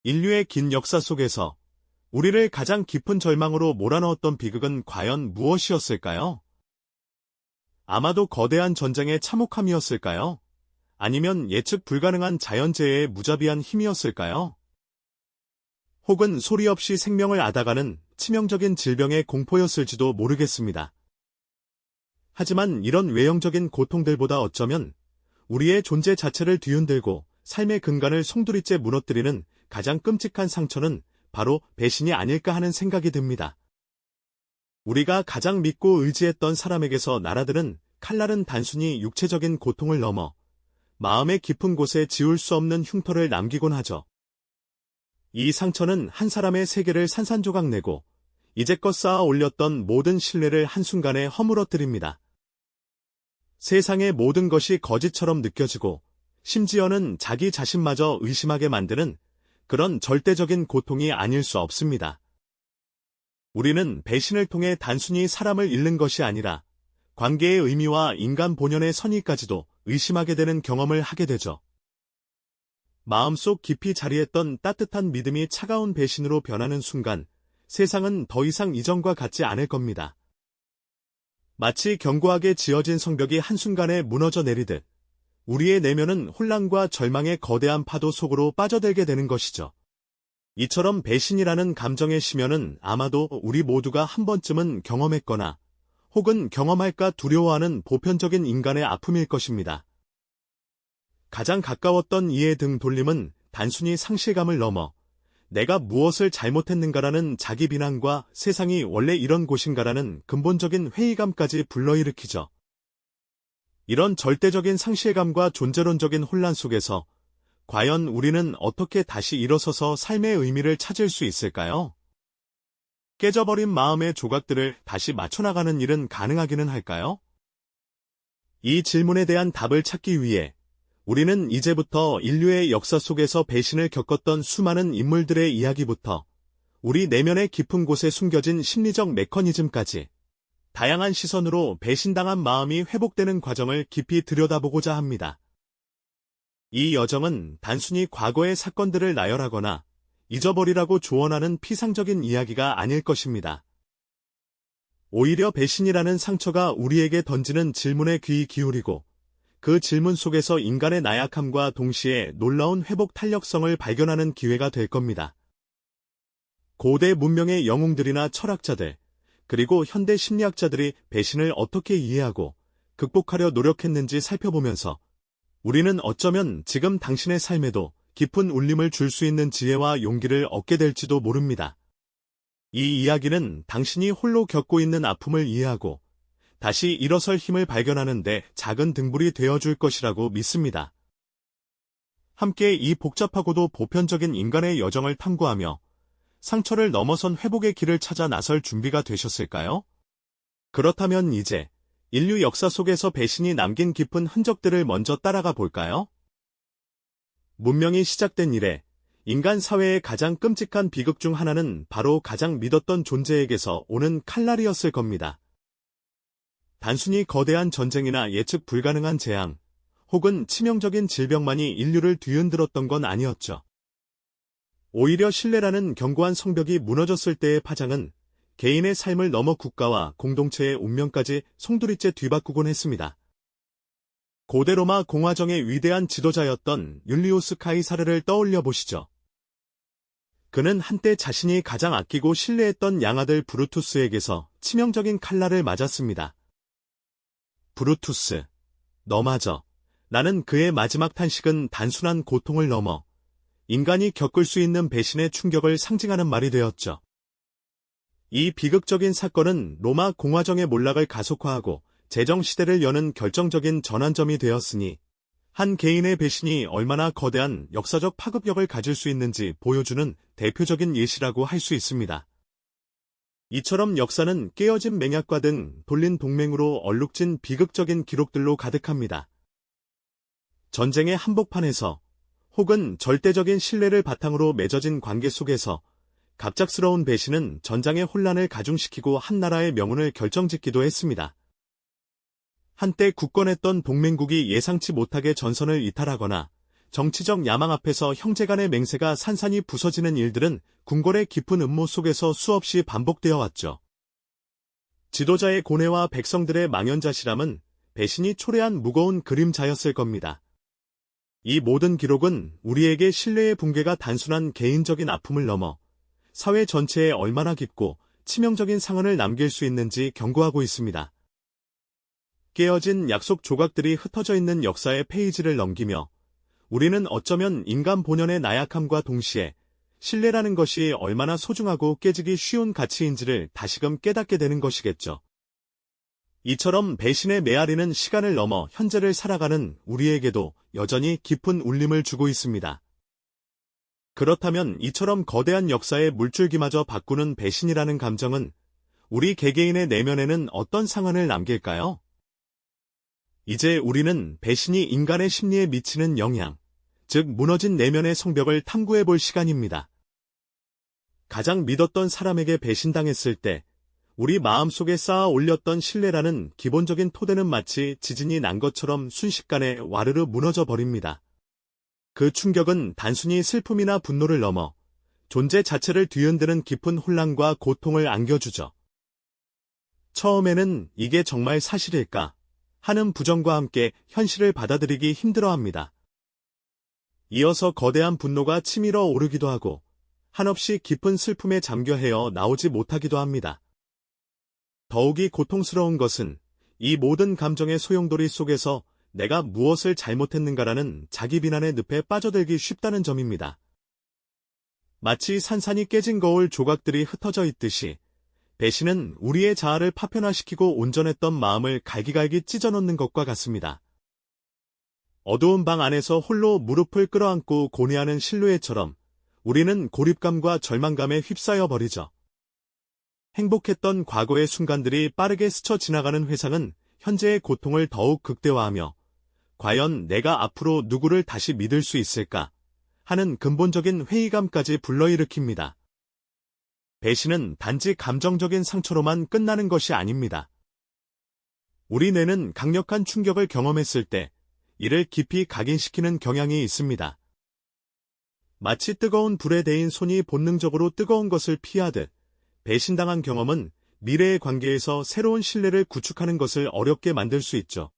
인류의 긴 역사 속에서 우리를 가장 깊은 절망으로 몰아넣었던 비극은 과연 무엇이었을까요? 아마도 거대한 전쟁의 참혹함이었을까요? 아니면 예측 불가능한 자연재해의 무자비한 힘이었을까요? 혹은 소리 없이 생명을 앗아가는 치명적인 질병의 공포였을지도 모르겠습니다. 하지만 이런 외형적인 고통들보다 어쩌면 우리의 존재 자체를 뒤흔들고 삶의 근간을 송두리째 무너뜨리는 가장 끔찍한 상처는 바로 배신이 아닐까 하는 생각이 듭니다. 우리가 가장 믿고 의지했던 사람에게서 날아드는 칼날은 단순히 육체적인 고통을 넘어 마음의 깊은 곳에 지울 수 없는 흉터를 남기곤 하죠. 이 상처는 한 사람의 세계를 산산조각 내고 이제껏 쌓아 올렸던 모든 신뢰를 한순간에 허물어뜨립니다. 세상의 모든 것이 거짓처럼 느껴지고 심지어는 자기 자신마저 의심하게 만드는 그런 절대적인 고통이 아닐 수 없습니다. 우리는 배신을 통해 단순히 사람을 잃는 것이 아니라 관계의 의미와 인간 본연의 선의까지도 의심하게 되는 경험을 하게 되죠. 마음속 깊이 자리했던 따뜻한 믿음이 차가운 배신으로 변하는 순간 세상은 더 이상 이전과 같지 않을 겁니다. 마치 견고하게 지어진 성벽이 한순간에 무너져 내리듯 우리의 내면은 혼란과 절망의 거대한 파도 속으로 빠져들게 되는 것이죠. 이처럼 배신이라는 감정의 심연은 아마도 우리 모두가 한 번쯤은 경험했거나 혹은 경험할까 두려워하는 보편적인 인간의 아픔일 것입니다. 가장 가까웠던 이의 등 돌림은 단순히 상실감을 넘어 내가 무엇을 잘못했는가라는 자기 비난과 세상이 원래 이런 곳인가라는 근본적인 회의감까지 불러일으키죠. 이런 절대적인 상실감과 존재론적인 혼란 속에서 과연 우리는 어떻게 다시 일어서서 삶의 의미를 찾을 수 있을까요? 깨져버린 마음의 조각들을 다시 맞춰나가는 일은 가능하기는 할까요? 이 질문에 대한 답을 찾기 위해 우리는 이제부터 인류의 역사 속에서 배신을 겪었던 수많은 인물들의 이야기부터 우리 내면의 깊은 곳에 숨겨진 심리적 메커니즘까지 다양한 시선으로 배신당한 마음이 회복되는 과정을 깊이 들여다보고자 합니다. 이 여정은 단순히 과거의 사건들을 나열하거나 잊어버리라고 조언하는 피상적인 이야기가 아닐 것입니다. 오히려 배신이라는 상처가 우리에게 던지는 질문에 귀 기울이고 그 질문 속에서 인간의 나약함과 동시에 놀라운 회복 탄력성을 발견하는 기회가 될 겁니다. 고대 문명의 영웅들이나 철학자들, 그리고 현대 심리학자들이 배신을 어떻게 이해하고 극복하려 노력했는지 살펴보면서 우리는 어쩌면 지금 당신의 삶에도 깊은 울림을 줄 수 있는 지혜와 용기를 얻게 될지도 모릅니다. 이 이야기는 당신이 홀로 겪고 있는 아픔을 이해하고 다시 일어설 힘을 발견하는 데 작은 등불이 되어줄 것이라고 믿습니다. 함께 이 복잡하고도 보편적인 인간의 여정을 탐구하며 상처를 넘어선 회복의 길을 찾아 나설 준비가 되셨을까요? 그렇다면 이제 인류 역사 속에서 배신이 남긴 깊은 흔적들을 먼저 따라가 볼까요? 문명이 시작된 이래 인간 사회의 가장 끔찍한 비극 중 하나는 바로 가장 믿었던 존재에게서 오는 칼날이었을 겁니다. 단순히 거대한 전쟁이나 예측 불가능한 재앙, 혹은 치명적인 질병만이 인류를 뒤흔들었던 건 아니었죠. 오히려 신뢰라는 견고한 성벽이 무너졌을 때의 파장은 개인의 삶을 넘어 국가와 공동체의 운명까지 송두리째 뒤바꾸곤 했습니다. 고대 로마 공화정의 위대한 지도자였던 율리우스 카이사르를 떠올려 보시죠. 그는 한때 자신이 가장 아끼고 신뢰했던 양아들 브루투스에게서 치명적인 칼날을 맞았습니다. 브루투스, 너마저. 나는 그의 마지막 탄식은 단순한 고통을 넘어 인간이 겪을 수 있는 배신의 충격을 상징하는 말이 되었죠. 이 비극적인 사건은 로마 공화정의 몰락을 가속화하고 제정시대를 여는 결정적인 전환점이 되었으니 한 개인의 배신이 얼마나 거대한 역사적 파급력을 가질 수 있는지 보여주는 대표적인 예시라고 할 수 있습니다. 이처럼 역사는 깨어진 맹약과 등 돌린 동맹으로 얼룩진 비극적인 기록들로 가득합니다. 전쟁의 한복판에서 혹은 절대적인 신뢰를 바탕으로 맺어진 관계 속에서 갑작스러운 배신은 전장의 혼란을 가중시키고 한 나라의 명운을 결정짓기도 했습니다. 한때 굳건했던 동맹국이 예상치 못하게 전선을 이탈하거나 정치적 야망 앞에서 형제간의 맹세가 산산이 부서지는 일들은 궁궐의 깊은 음모 속에서 수없이 반복되어 왔죠. 지도자의 고뇌와 백성들의 망연자실함은 배신이 초래한 무거운 그림자였을 겁니다. 이 모든 기록은 우리에게 신뢰의 붕괴가 단순한 개인적인 아픔을 넘어 사회 전체에 얼마나 깊고 치명적인 상흔을 남길 수 있는지 경고하고 있습니다. 깨어진 약속 조각들이 흩어져 있는 역사의 페이지를 넘기며 우리는 어쩌면 인간 본연의 나약함과 동시에 신뢰라는 것이 얼마나 소중하고 깨지기 쉬운 가치인지를 다시금 깨닫게 되는 것이겠죠. 이처럼 배신의 메아리는 시간을 넘어 현재를 살아가는 우리에게도 여전히 깊은 울림을 주고 있습니다. 그렇다면 이처럼 거대한 역사의 물줄기마저 바꾸는 배신이라는 감정은 우리 개개인의 내면에는 어떤 상흔을 남길까요? 이제 우리는 배신이 인간의 심리에 미치는 영향, 즉 무너진 내면의 성벽을 탐구해 볼 시간입니다. 가장 믿었던 사람에게 배신당했을 때 우리 마음속에 쌓아 올렸던 신뢰라는 기본적인 토대는 마치 지진이 난 것처럼 순식간에 와르르 무너져 버립니다. 그 충격은 단순히 슬픔이나 분노를 넘어 존재 자체를 뒤흔드는 깊은 혼란과 고통을 안겨주죠. 처음에는 이게 정말 사실일까 하는 부정과 함께 현실을 받아들이기 힘들어합니다. 이어서 거대한 분노가 치밀어 오르기도 하고 한없이 깊은 슬픔에 잠겨 헤어 나오지 못하기도 합니다. 더욱이 고통스러운 것은 이 모든 감정의 소용돌이 속에서 내가 무엇을 잘못했는가라는 자기 비난의 늪에 빠져들기 쉽다는 점입니다. 마치 산산이 깨진 거울 조각들이 흩어져 있듯이 배신은 우리의 자아를 파편화시키고 온전했던 마음을 갈기갈기 찢어놓는 것과 같습니다. 어두운 방 안에서 홀로 무릎을 끌어안고 고뇌하는 실루엣처럼 우리는 고립감과 절망감에 휩싸여 버리죠. 행복했던 과거의 순간들이 빠르게 스쳐 지나가는 회상은 현재의 고통을 더욱 극대화하며 과연 내가 앞으로 누구를 다시 믿을 수 있을까 하는 근본적인 회의감까지 불러일으킵니다. 배신은 단지 감정적인 상처로만 끝나는 것이 아닙니다. 우리 뇌는 강력한 충격을 경험했을 때 이를 깊이 각인시키는 경향이 있습니다. 마치 뜨거운 불에 대인 손이 본능적으로 뜨거운 것을 피하듯 배신당한 경험은 미래의 관계에서 새로운 신뢰를 구축하는 것을 어렵게 만들 수 있죠.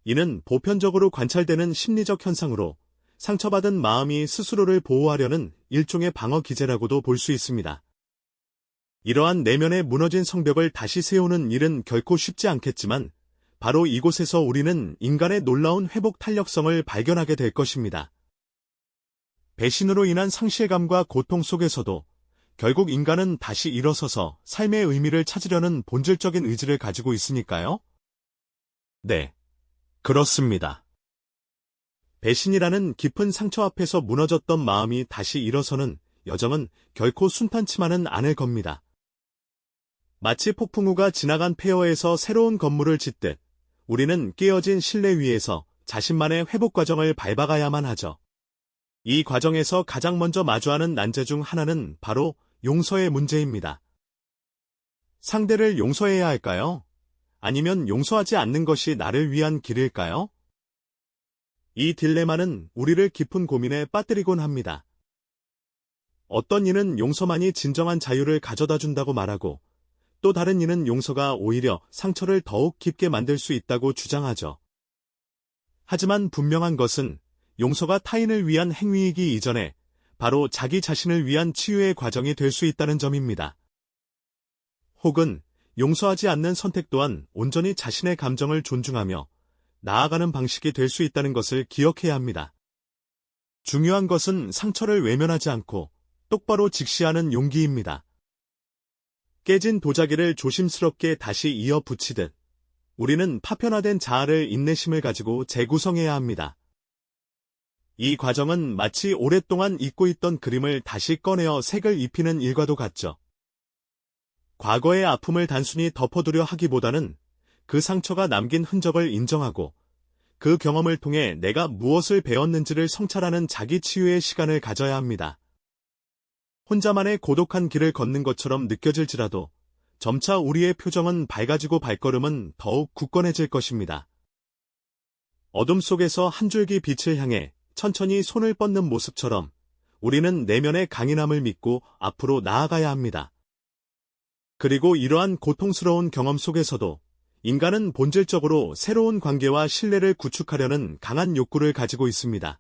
이는 보편적으로 관찰되는 심리적 현상으로 상처받은 마음이 스스로를 보호하려는 일종의 방어 기제라고도 볼 수 있습니다. 이러한 내면의 무너진 성벽을 다시 세우는 일은 결코 쉽지 않겠지만 바로 이곳에서 우리는 인간의 놀라운 회복 탄력성을 발견하게 될 것입니다. 배신으로 인한 상실감과 고통 속에서도 결국 인간은 다시 일어서서 삶의 의미를 찾으려는 본질적인 의지를 가지고 있으니까요. 네, 그렇습니다. 배신이라는 깊은 상처 앞에서 무너졌던 마음이 다시 일어서는 여정은 결코 순탄치만은 않을 겁니다. 마치 폭풍우가 지나간 폐허에서 새로운 건물을 짓듯 우리는 깨어진 신뢰 위에서 자신만의 회복 과정을 밟아가야만 하죠. 이 과정에서 가장 먼저 마주하는 난제 중 하나는 바로 용서의 문제입니다. 상대를 용서해야 할까요? 아니면 용서하지 않는 것이 나를 위한 길일까요? 이 딜레마는 우리를 깊은 고민에 빠뜨리곤 합니다. 어떤 이는 용서만이 진정한 자유를 가져다 준다고 말하고 또 다른 이는 용서가 오히려 상처를 더욱 깊게 만들 수 있다고 주장하죠. 하지만 분명한 것은 용서가 타인을 위한 행위이기 이전에 바로 자기 자신을 위한 치유의 과정이 될 수 있다는 점입니다. 혹은 용서하지 않는 선택 또한 온전히 자신의 감정을 존중하며 나아가는 방식이 될 수 있다는 것을 기억해야 합니다. 중요한 것은 상처를 외면하지 않고 똑바로 직시하는 용기입니다. 깨진 도자기를 조심스럽게 다시 이어 붙이듯 우리는 파편화된 자아를 인내심을 가지고 재구성해야 합니다. 이 과정은 마치 오랫동안 잊고 있던 그림을 다시 꺼내어 색을 입히는 일과도 같죠. 과거의 아픔을 단순히 덮어두려 하기보다는 그 상처가 남긴 흔적을 인정하고 그 경험을 통해 내가 무엇을 배웠는지를 성찰하는 자기 치유의 시간을 가져야 합니다. 혼자만의 고독한 길을 걷는 것처럼 느껴질지라도 점차 우리의 표정은 밝아지고 발걸음은 더욱 굳건해질 것입니다. 어둠 속에서 한 줄기 빛을 향해 천천히 손을 뻗는 모습처럼 우리는 내면의 강인함을 믿고 앞으로 나아가야 합니다. 그리고 이러한 고통스러운 경험 속에서도 인간은 본질적으로 새로운 관계와 신뢰를 구축하려는 강한 욕구를 가지고 있습니다.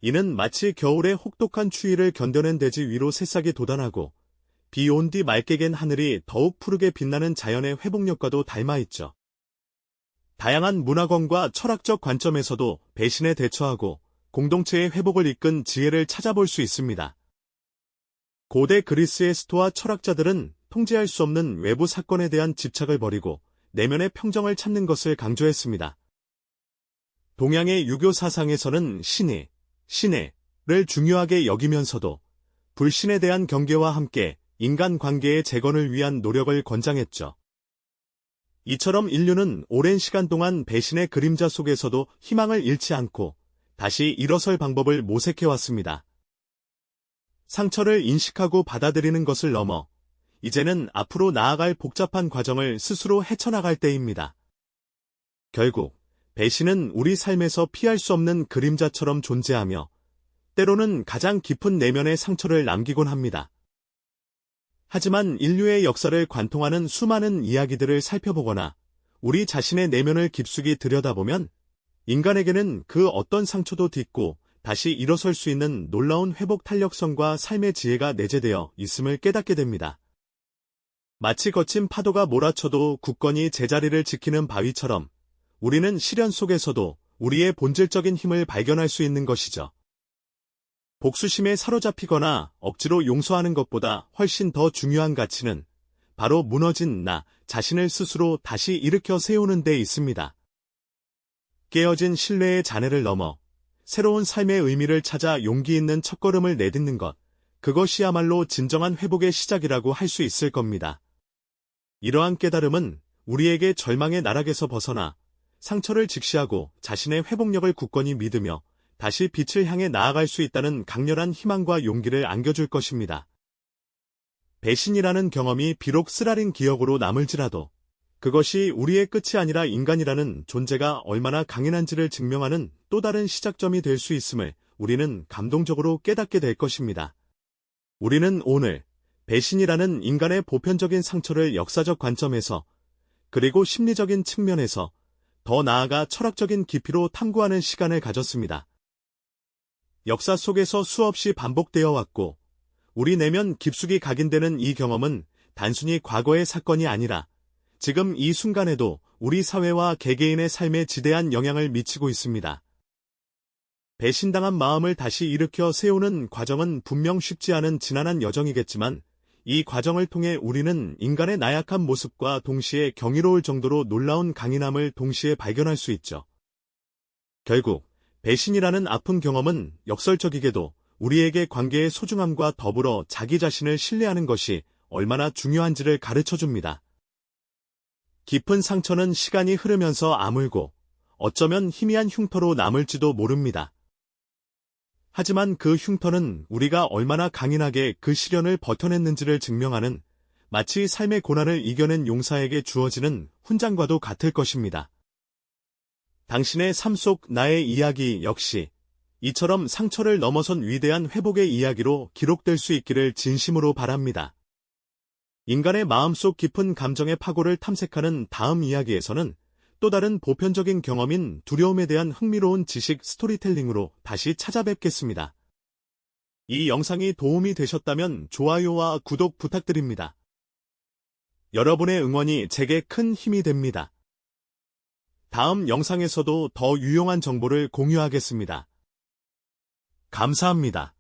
이는 마치 겨울의 혹독한 추위를 견뎌낸 대지 위로 새싹이 돋아나고 비 온 뒤 맑게 갠 하늘이 더욱 푸르게 빛나는 자연의 회복력과도 닮아있죠. 다양한 문화권과 철학적 관점에서도 배신에 대처하고 공동체의 회복을 이끈 지혜를 찾아볼 수 있습니다. 고대 그리스의 스토아 철학자들은 통제할 수 없는 외부 사건에 대한 집착을 버리고 내면의 평정을 찾는 것을 강조했습니다. 동양의 유교 사상에서는 신의를 중요하게 여기면서도 불신에 대한 경계와 함께 인간관계의 재건을 위한 노력을 권장했죠. 이처럼 인류는 오랜 시간 동안 배신의 그림자 속에서도 희망을 잃지 않고 다시 일어설 방법을 모색해왔습니다. 상처를 인식하고 받아들이는 것을 넘어 이제는 앞으로 나아갈 복잡한 과정을 스스로 헤쳐나갈 때입니다. 결국 배신은 우리 삶에서 피할 수 없는 그림자처럼 존재하며 때로는 가장 깊은 내면의 상처를 남기곤 합니다. 하지만 인류의 역사를 관통하는 수많은 이야기들을 살펴보거나 우리 자신의 내면을 깊숙이 들여다보면 인간에게는 그 어떤 상처도 딛고 다시 일어설 수 있는 놀라운 회복 탄력성과 삶의 지혜가 내재되어 있음을 깨닫게 됩니다. 마치 거친 파도가 몰아쳐도 굳건히 제자리를 지키는 바위처럼 우리는 시련 속에서도 우리의 본질적인 힘을 발견할 수 있는 것이죠. 복수심에 사로잡히거나 억지로 용서하는 것보다 훨씬 더 중요한 가치는 바로 무너진 나 자신을 스스로 다시 일으켜 세우는 데 있습니다. 깨어진 신뢰의 잔해를 넘어 새로운 삶의 의미를 찾아 용기 있는 첫걸음을 내딛는 것, 그것이야말로 진정한 회복의 시작이라고 할 수 있을 겁니다. 이러한 깨달음은 우리에게 절망의 나락에서 벗어나 상처를 직시하고 자신의 회복력을 굳건히 믿으며 다시 빛을 향해 나아갈 수 있다는 강렬한 희망과 용기를 안겨줄 것입니다. 배신이라는 경험이 비록 쓰라린 기억으로 남을지라도 그것이 우리의 끝이 아니라 인간이라는 존재가 얼마나 강인한지를 증명하는 또 다른 시작점이 될 수 있음을 우리는 감동적으로 깨닫게 될 것입니다. 우리는 오늘 배신이라는 인간의 보편적인 상처를 역사적 관점에서 그리고 심리적인 측면에서 더 나아가 철학적인 깊이로 탐구하는 시간을 가졌습니다. 역사 속에서 수없이 반복되어 왔고 우리 내면 깊숙이 각인되는 이 경험은 단순히 과거의 사건이 아니라 지금 이 순간에도 우리 사회와 개개인의 삶에 지대한 영향을 미치고 있습니다. 배신당한 마음을 다시 일으켜 세우는 과정은 분명 쉽지 않은 지난한 여정이겠지만 이 과정을 통해 우리는 인간의 나약한 모습과 동시에 경이로울 정도로 놀라운 강인함을 동시에 발견할 수 있죠. 결국 배신이라는 아픈 경험은 역설적이게도 우리에게 관계의 소중함과 더불어 자기 자신을 신뢰하는 것이 얼마나 중요한지를 가르쳐줍니다. 깊은 상처는 시간이 흐르면서 아물고 어쩌면 희미한 흉터로 남을지도 모릅니다. 하지만 그 흉터는 우리가 얼마나 강인하게 그 시련을 버텨냈는지를 증명하는 마치 삶의 고난을 이겨낸 용사에게 주어지는 훈장과도 같을 것입니다. 당신의 삶 속 나의 이야기 역시 이처럼 상처를 넘어선 위대한 회복의 이야기로 기록될 수 있기를 진심으로 바랍니다. 인간의 마음속 깊은 감정의 파고를 탐색하는 다음 이야기에서는 또 다른 보편적인 경험인 두려움에 대한 흥미로운 지식 스토리텔링으로 다시 찾아뵙겠습니다. 이 영상이 도움이 되셨다면 좋아요와 구독 부탁드립니다. 여러분의 응원이 제게 큰 힘이 됩니다. 다음 영상에서도 더 유용한 정보를 공유하겠습니다. 감사합니다.